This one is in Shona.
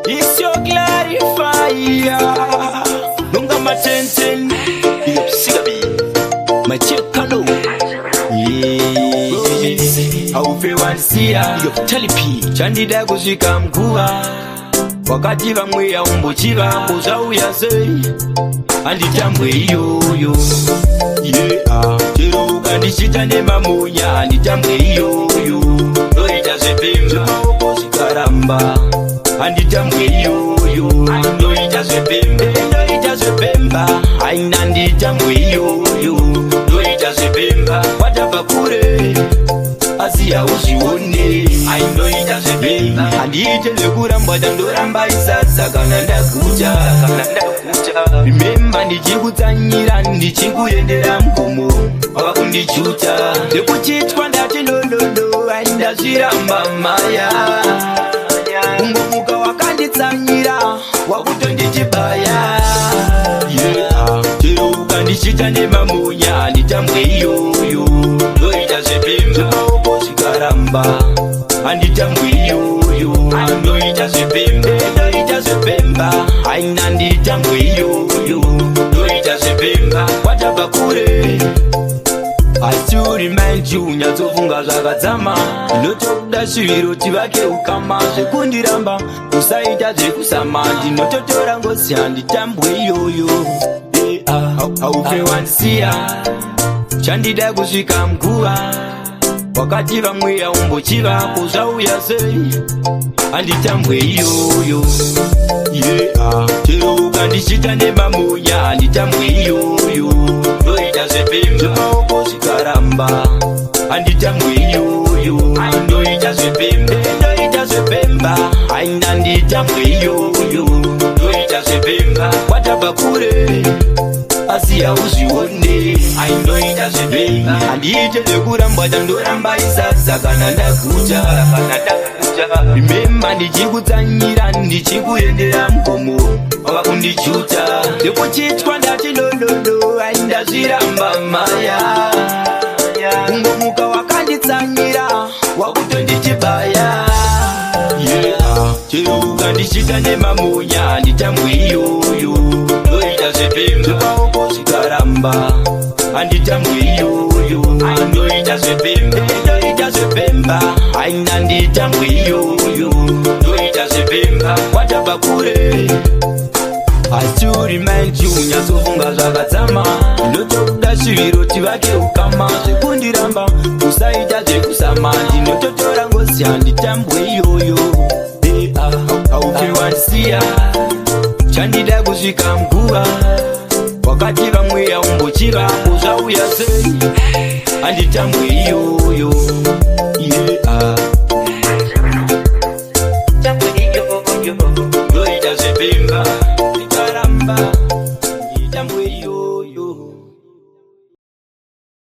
It's your clarifier. Nunga matenten. Yep, sigabi. My check kano. Yeah. Haufe wansia. Yep, talipi. Chandida kuzika mkua. Wakati vamwe ya umbochiva kuzau ya zei. Anditambwe yoyo. Yeah. Chero ukandishita nema munya. Anditambwe yoyo. Noita zepemba. Karamba. Anditambwe yoyo. Noita zepemba. Aina nditambwe yoyo. Noita zepemba. Watapa kure Asia usione Ainoita zepemba. Anditele kuramba dandoramba isasa. Kananda kuja Remember ndichikutanyira ndichikuyendera mkomo wakakundichuta ndekuchitwa ndati ndonono aindazviramba maya kungomuka wakanditsanyira wakutondichibaya chero ukandichita nemamunya nditambwe iyoyo ndoita zvepemba zikaramba anditambwe iyoyo ndoita zvepemba aina nditambwe iyoyo ndoita zvepemba watabva kure asi uri manju nyatsofunga zvakadzama ndinotokuda zviviro tivake ukama zvekundiramba usaita zvekusama ndinototora ngozi handitambwe iyoyo haufe wansiya chandida kusvika mguva wakati vamwe yaumbochiva kuzvauya sei handitambwe iyoyo chero ukandichita nemamunya handitambwe iyoyo ndoita zvepemba zikaramba handitambwe iyoyo ndoita zvepemba aina nditambwe iyoyo ndoita zvepemba watabva kure asi hauzvione ainoita zvepemba handiite nekuramba ndandoramba isasa kana ndakuta remember ndichikutsanyira ndichikuyendera mkomo wakakundichuta ndekuchitwa ndati ndonono aindazviramba maya kungomuka wakanditsanyira wakutondichibaya chero ukandichita nemamunya nditambwe iyoyo ndoita zvepemba zikaramba handitambwe iyoyo ndoita zvepemba aina nditambwe iyoyo ndoita zvepemba watabva kure asi uri manju nyatsofunga zvakadzama ndinotokuda zviviro tivake ukama zvekundiramba usaita zvekusama ndinototora ngozi handitambwe iyoyo haufe wansiya chandida kusvika mguva wakati vamwe yaumbochiva kuzvauya sei handitambwe iyoyo